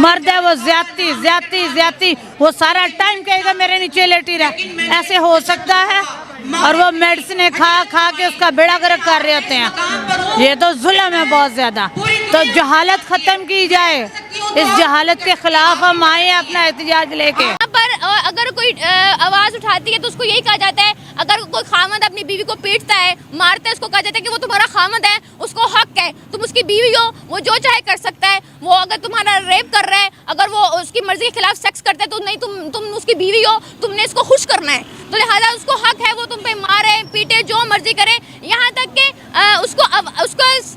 मर्द है वो ज्यादती ज्यादती ज्यादती, वो सारा टाइम कहेगा मेरे नीचे लेटी रहे। ऐसे हो सकता है? और वो मेडिसिन खा खा के उसका बेड़ा गर्क कर रहे होते हैं। ये तो जुल्म है बहुत ज्यादा। तो जहालत खत्म की जाए, इस जहालत के खिलाफ हम आए अपना एहतजाज लेके। पर अगर कोई आवाज उठाती है तो उसको यही कहा जाता है, अगर कोई खामद अपनी बीवी को पीटता है, मारता है, उसको कहा जाता है कि वो तुम्हारा खामद है, उसको हक है, तुम उसकी बीवी हो, वो जो चाहे कर सकता है। वो अगर तुम्हारा रेप कर रहा है, अगर वो उसकी मर्जी के खिलाफ सेक्स करता है तो नहीं, तुम उसकी बीवी हो, तुमने इसको खुश करना है। तो लिहाजा उसको हक है, वो तुम पे मारे पीटे जो मर्जी करे। यहाँ तक कि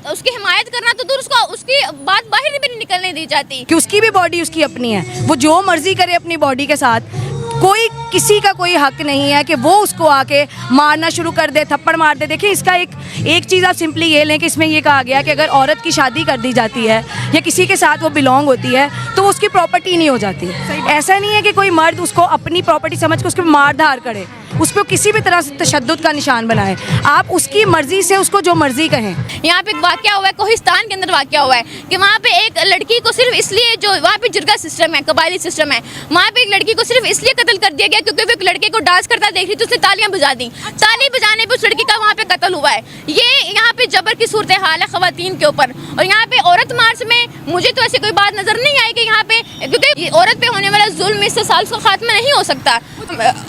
उसकी हिमायत करना तो दूर, उसकी बात बाहर भी नहीं निकलने दी जाती कि उसकी भी बॉडी उसकी अपनी है, वो जो मर्जी करे अपनी बॉडी के साथ। कोई किसी का कोई हक नहीं है कि वो उसको आके मारना शुरू कर दे, थप्पड़ मार दे। देखिए इसका एक चीज़ आप सिंपली ये लें कि इसमें ये कहा गया कि अगर औरत की शादी कर दी जाती है या किसी के साथ वो बिलोंग होती है तो वो उसकी प्रॉपर्टी नहीं हो जाती। ऐसा नहीं है कि कोई मर्द उसको अपनी प्रॉपर्टी समझ के उसके मार धार करे, उस पर किसी भी तरह से तशद्दुद का निशान बनाए। आप उसकी मर्जी से उसको जो मर्जी कहें। यहाँ पे एक वाक़या हुआ है, कोहिस्तान के अंदर वाक़या हुआ है कि वहाँ पे एक लड़की को सिर्फ इसलिए, जो वहाँ पे जिरगा सिस्टम है, कबायली सिस्टम है, वहाँ पे एक लड़की को सिर्फ इसलिए कत्ल कर दिया गया क्योंकि वो एक लड़के को डांस करता देख रही थी, उसने तालियां बजा दी। ताली बजाने पे उस लड़की का वहाँ पे कत्ल हुआ है। ये यहाँ पे जबर की सूरत हाल है खवातीन के ऊपर। और यहाँ पे औरत मार्च में मुझे तो ऐसी कोई बात नजर नहीं आई कि यहाँ पे, क्योंकि औरत पे होने वाला जुल्म इससे साल का खात्मा नहीं हो सकता।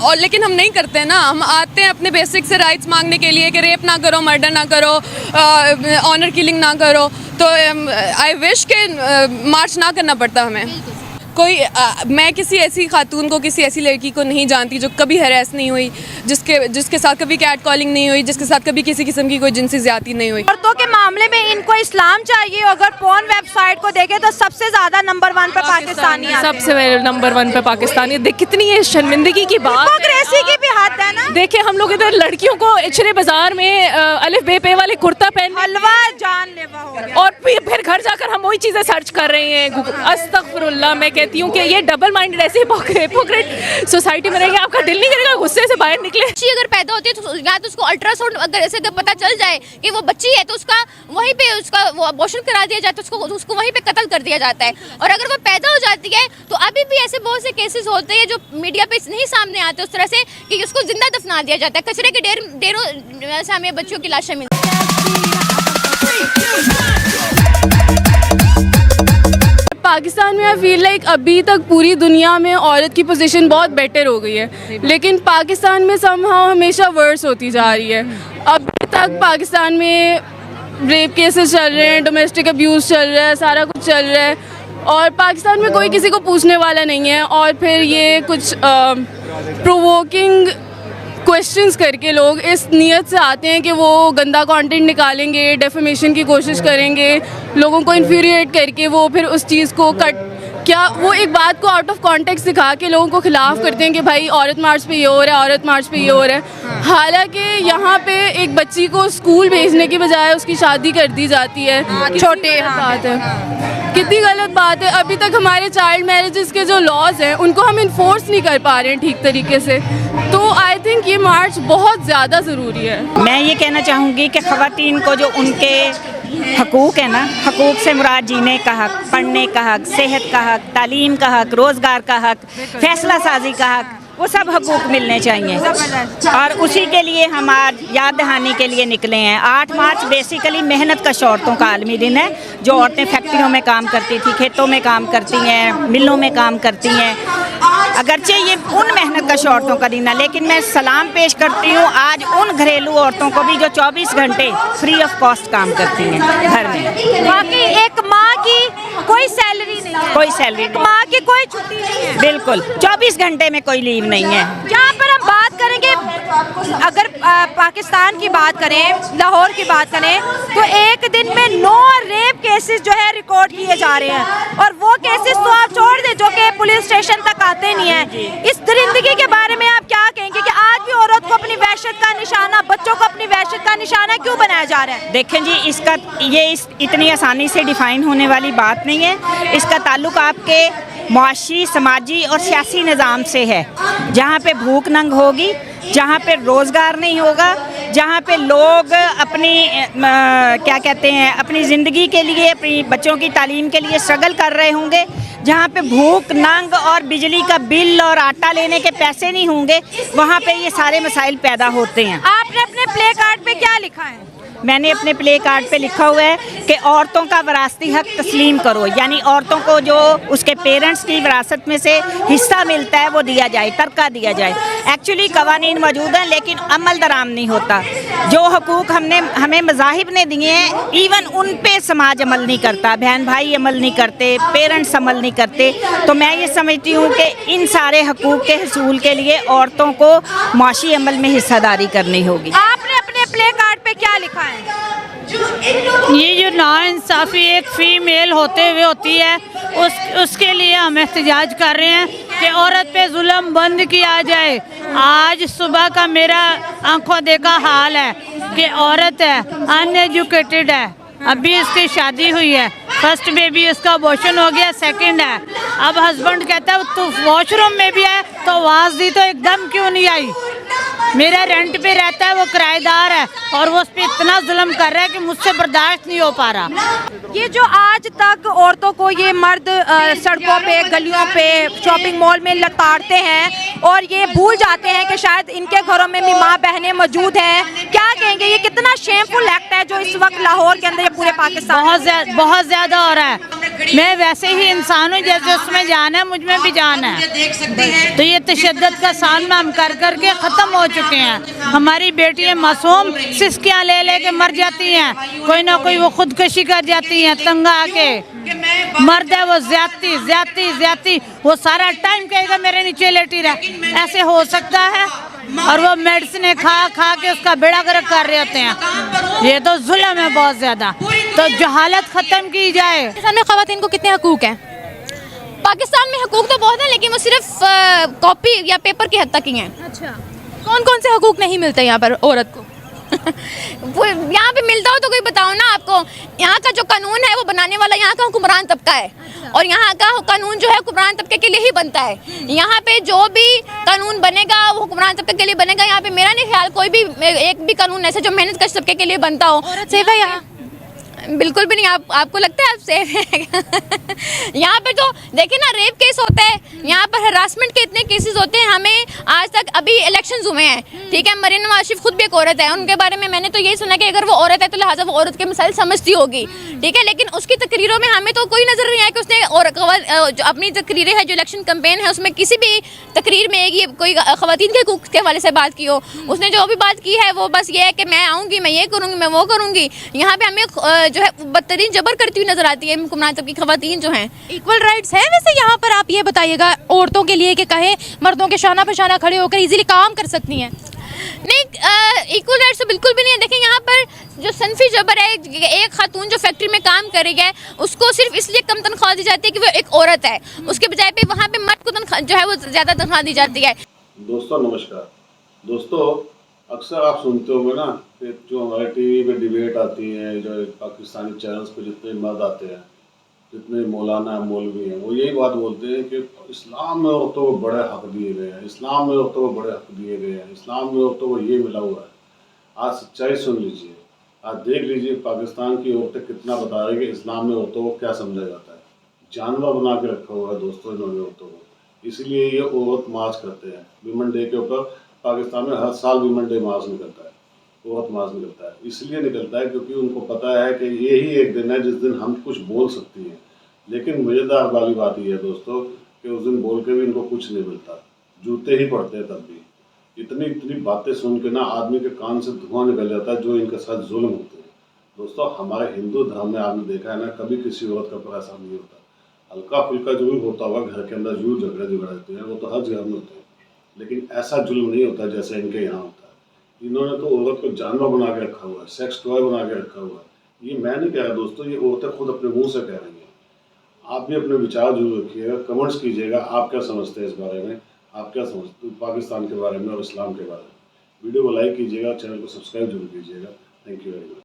और लेकिन हम नहीं करते ना, हम आते हैं अपने बेसिक से राइट्स मांगने के लिए कि रेप ना करो, मर्डर ना करो, ऑनर किलिंग ना करो। तो आई विश के मार्च ना करना पड़ता हमें। मैं किसी ऐसी खातून को, किसी ऐसी लड़की को नहीं जानती जो कभी हैरेस नहीं हुई, जिसके साथ कभी कैट कॉलिंग नहीं हुई, जिसके साथ कभी किसी किस्म की कोई जिनसी ज्यादती नहीं हुई। औरतों के मामले में इनको इस्लाम चाहिए। अगर पोर्न वेबसाइट को देखें तो सबसे ज्यादा नंबर 1 पे पाकिस्तानी आते हैं। सबसे नंबर 1 पे पाकिस्तानी। देख कितनी ये शर्मिंदगी की बात, हिपोक्रेसी की भी हद है ना। देखिए हम लोग इधर लड़कियों को इचरे बाजार में अलिफ बे पे वाले कुर्ता पहन, हलवा जानलेवा हो गया। और फिर घर जाकर हम वही चीजें सर्च कर रहे हैं। अस्तगफिरुल्लाह। मैं कहती हूँ कि ये डबल माइंडेड, ऐसे हिपोक्रेट सोसाइटी में रहेंगे, आपका दिल नहीं करेगा गुस्से से बाहर निकले। बच्ची अगर पैदा होती है तो या तो उसको अल्ट्रासाउंड अगर ऐसे पता चल जाए कि वो बच्ची है तो उसका वहीं पे उसका वो अबॉर्शन करा दिया जाता है, उसको वहीं पे कत्ल कर दिया जाता है। और अगर वो पैदा हो जाती है तो अभी भी ऐसे बहुत से केसेस होते हैं जो मीडिया पे नहीं सामने आते उस तरह से, कि उसको जिंदा दफना दिया जाता है। कचरे के ढेरों से हमें बच्चियों की लाशें मिलती हैं। पाकिस्तान में आई फील लाइक अभी तक पूरी दुनिया में औरत की पोजीशन बहुत बेटर हो गई है, लेकिन पाकिस्तान में समहाउ हमेशा वर्स होती जा रही है। अभी तक पाकिस्तान में रेप केसेस चल रहे हैं, डोमेस्टिक अब्यूज़ चल रहा है, सारा कुछ चल रहा है, और पाकिस्तान में कोई किसी को पूछने वाला नहीं है। और फिर ये कुछ प्रोवोकिंग क्वेश्चंस करके लोग इस नीयत से आते हैं कि वो गंदा कंटेंट निकालेंगे, डेफेमेशन की कोशिश करेंगे, लोगों को इन्फ्यूरिएट करके वो फिर उस चीज़ को वो एक बात को आउट ऑफ कॉन्टेक्स्ट दिखा के लोगों को खिलाफ करते हैं कि भाई औरत मार्च पे ये हो रहा है, औरत मार्च पे ये हो रहा है। हालांकि यहाँ पे एक बच्ची को स्कूल भेजने की बजाय उसकी शादी कर दी जाती है। छोटे बात है, कितनी गलत बात है। अभी तक हमारे चाइल्ड मैरिजेस के जो लॉज हैं उनको हम इन्फोर्स नहीं कर पा रहे हैं ठीक तरीके से। तो आई थिंक ये मार्च बहुत ज़्यादा ज़रूरी है। मैं ये कहना चाहूँगी कि ख़वातीन को जो उनके हकूक़ है ना, हकूक़ से मुराद जीने का हक, पढ़ने का हक, सेहत का हक, तालीम का हक, रोज़गार का हक, फैसला साजी का हक, वो सब हकूक़ मिलने चाहिए। और उसी के लिए हम आज याद दहानी के लिए निकले हैं। 8 मार्च बेसिकली मेहनत कश औरतों का आलमी दिन है, जो औरतें फैक्ट्रियों में काम करती थी, खेतों में काम करती हैं, मिलों में काम करती हैं। अगरचे ये उन मेहनत कश औरतों का दिन है, लेकिन मैं सलाम पेश करती हूँ आज उन घरेलू औरतों को भी जो 24 घंटे फ्री ऑफ कॉस्ट काम करती हैं घर में। बाकी एक माँ की कोई सैलरी नहीं है, कोई सैलरी नहीं, माँ की कोई छुट्टी नहीं है, बिल्कुल 24 घंटे में कोई लीव नहीं है। यहाँ पर हम बात करेंगे, अगर पाकिस्तान की बात करें, लाहौर की बात करें, तो एक दिन में 9 रेप केसेस जो है रिकॉर्ड किए जा रहे हैं। और वो केसेस तो आप छोड़ दें जो कि पुलिस स्टेशन तक आते नहीं है। इस दरिंदगी के बारे में आप क्या कहेंगे कि आज भी औरत को अपनी वहशत का निशाना, बच्चों को अपनी वहशत का निशाना क्यों बनाया जा रहा है? देखें जी, इसका इतनी आसानी से डिफाइन होने वाली बात नहीं है। इसका ताल्लुक आपके मुआशी, समाजी और सियासी निज़ाम से है। जहाँ पे भूख नंग होगी, जहाँ पे रोज़गार नहीं होगा, जहाँ पे लोग अपनी क्या कहते हैं, अपनी ज़िंदगी के लिए, अपनी बच्चों की तालीम के लिए स्ट्रगल कर रहे होंगे, जहाँ पे भूख नंग और बिजली का बिल और आटा लेने के पैसे नहीं होंगे, वहाँ पे ये सारे मसाइल पैदा होते हैं। आपने अपने प्ले कार्ड पे क्या लिखा है? मैंने अपने प्ले कार्ड पे लिखा हुआ है कि औरतों का विरासती हक तस्लीम करो, यानी औरतों को जो उसके पेरेंट्स की विरासत में से हिस्सा मिलता है वो दिया जाए, तरका दिया जाए। एक्चुअली कवानीन मौजूद हैं लेकिन अमल दराम नहीं होता। जो हकूक़ हमें मज़ाहिब ने दिए हैं, इवन उन पे समाज अमल नहीं करता, बहन भाई अमल नहीं करते, पेरेंट्स अमल नहीं करते। तो मैं ये समझती हूँ कि इन सारे हकूक़ के हसूल के लिए औरतों को माशी अमल में हिस्सेदारी करनी होगी। आपने अपने प्ले कार्ड पे क्या लिखा है? ये जो नाइंसाफ़ी एक फ़ीमेल होते हुए होती है, उसके लिए हम एहतजाज कर रहे हैं कि औरत पे जुल्म बंद किया जाए। आज सुबह का मेरा आंखों देखा हाल है कि औरत है, अनएजुकेटेड है, अभी इसकी शादी हुई है, फर्स्ट बेबी उसका अबॉर्शन हो गया, सेकंड है। अब हस्बैंड कहता है तू वॉशरूम में भी है तो आवाज़ दी तो एकदम क्यों नहीं आई। मेरा रेंट पे रहता है, वो किराएदार है और वो उस पर इतना जुल्म कर रहा है कि मुझसे बर्दाश्त नहीं हो पा रहा। ये जो आज तक औरतों को ये मर्द सड़कों पे, गलियों पे, शॉपिंग मॉल में लताड़ते हैं और ये भूल जाते हैं कि शायद इनके घरों में भी माँ बहनें मौजूद हैं, क्या कहेंगे? ये कितना शेमफुल एक्ट है जो इस वक्त लाहौर के अंदर, ये पूरे पाकिस्तान बहुत ज़्यादा हो रहा है। मैं वैसे ही इंसान हूँ, जैसे उसमें जान है मुझ में भी जान है। तो ये तशद्दुद का सामना हम कर करके ख़त्म हो चुके हैं। हमारी बेटियाँ मासूम सिस्कियाँ ले ले के मर जाती हैं, कोई ना कोई वो खुदकुशी कर जाती हैं तंगा आके। मर्द है वो ज्यादती, वो सारा टाइम कहेगा मेरे नीचे लेटी रह। ऐसे हो सकता है? और वो मेडिसिन खा के उसका बेड़ा गर्क कर रहे होते हैं। ये तो जुल्म है बहुत ज़्यादा। तो जहालत ख़त्म की जाए। पाकिस्तान में ख़वातीन को कितने हकूक़ हैं? पाकिस्तान में हकूक़ तो बहुत हैं लेकिन वो सिर्फ कॉपी या पेपर की हद तक ही हैं। अच्छा, कौन कौन से हकूक़ नहीं मिलते यहाँ पर औरत को? वो यहाँ पे मिलता हो तो कोई बताओ ना आपको। यहाँ का जो कानून है वो बनाने वाला यहाँ का हुक्मरान तबका है और यहाँ का कानून जो है हुक्मरान तबके के लिए ही बनता है। यहाँ पे जो भी कानून बनेगा वो हुक्मरान तबके के लिए बनेगा। यहाँ पे मेरा नहीं ख्याल कोई भी एक भी कानून ऐसे जो मेहनत कश तबके के लिए बनता हो। सेफ है यहाँ? बिल्कुल भी नहीं। आपको लगता है आप सेफ हैं? यहाँ पे तो देखिए ना, रेप केस होता है, यहाँ पर हरासमेंट के इतने केसेस होते हैं। हमें आज तक अभी इलेक्शंस हुए हैं, ठीक है, मरीन नवाज शरीफ खुद भी एक औरत है, उनके बारे में मैंने तो यही सुना कि अगर वो औरत है तो लिहाजा वो औरत के मसाइल समझती होगी, ठीक है, लेकिन उसकी तकरीरों में हमें तो कोई नजर नहीं आया कि उसने जो अपनी तकरीरें है, जो इलेक्शन कैंपेन है, उसमें किसी भी तकरीर में ये कोई खवातीन के हकूक़ के हवाले से बात की हो। उसने जो भी बात की है वो बस ये है कि मैं आऊँगी, मैं ये करूँगी, मैं वो करूँगी। यहाँ पे हमें जो है बदतरीन जबर करती हुई नजर आती है हुक्मरान तबकी खवातीन जो हैं। इक्वल राइट्स है वैसे यहाँ पर? आप ये बताइएगा औरतों के लिए कि कहें मर्दों के शाना पे शाना खड़े होकर इजीली काम कर सकती हैं? नहीं, इक्वल राइट्स तो बिल्कुल भी नहीं है। देखिए यहाँ पर जो सनफी जबर है, एक खातून जो फैक्ट्री में काम कर रही है उसको सिर्फ इसलिए कम तनख्वाह दी जाती है कि वो एक औरत है, उसके बजाय पे वहाँ पे मर्द को जो है वो ज़्यादा तनख्वाह दी जाती है। दोस्तों नमस्कार। दोस्तों अक्सर आप सुनते होंगे ना कि जो हमारे टीवी पे डिबेट आती है, जो पाकिस्तानी चैनल्स पे जितने मर्द आते हैं, जितने मौलाना मौलवी हैं, वो यही बात बोलते हैं कि इस्लाम में औरतों को बड़े हक दिए गए हैं, इस्लाम में औरतों को बड़े हक दिए गए हैं, इस्लाम में औरतों को ये मिला हुआ है। आज सच्चाई सुन लीजिए, आज देख लीजिए पाकिस्तान की औरतें कितना बता रही है कि इस्लाम में औरतों को क्या समझा जाता है। जानवर बना के रखा हुआ है दोस्तों इन्होंने औरतों को। इसलिए ये औरत मार्च करते हैं। विमेन डे के ऊपर पाकिस्तान में हर साल विमेन डे मार्च निकलता है, औरत मार्च निकलता है। इसलिए निकलता है क्योंकि उनको पता है कि यही एक दिन है जिस दिन हम कुछ बोल सकती हैं। लेकिन मज़ेदार वाली बात ये है दोस्तों कि उस दिन बोल के भी इनको कुछ नहीं मिलता, जूते ही पड़ते हैं तब भी। इतनी बातें सुन के ना आदमी के कान से धुआं निकल जाता है जो इनके साथ जुल्म होते हैं। दोस्तों हमारे हिंदू धर्म में आपने देखा है ना, कभी किसी औरत का ऊपर ऐसा नहीं होता। हल्का फुल्का जो भी होता होगा घर के अंदर जो झगड़े होते हैं वो तो हर जगह में होते हैं, लेकिन ऐसा जुल्म नहीं होता जैसे इनके यहाँ होता है। इन्होंने तो औरत को जानवर बना के रखा हुआ है, सेक्स टॉय बना के रखा हुआ है। ये मैं नहीं कह रहा दोस्तों, ये औरतें खुद अपने मुंह से कह रही हैं। आप भी अपने विचार जरूर रखिएगा, कमेंट्स कीजिएगा, आप क्या समझते हैं इस बारे में, आप क्या समझते हैं पाकिस्तान के बारे में और इस्लाम के बारे में। वीडियो को लाइक कीजिएगा, चैनल को सब्सक्राइब जरूर कीजिएगा। Thank you very much.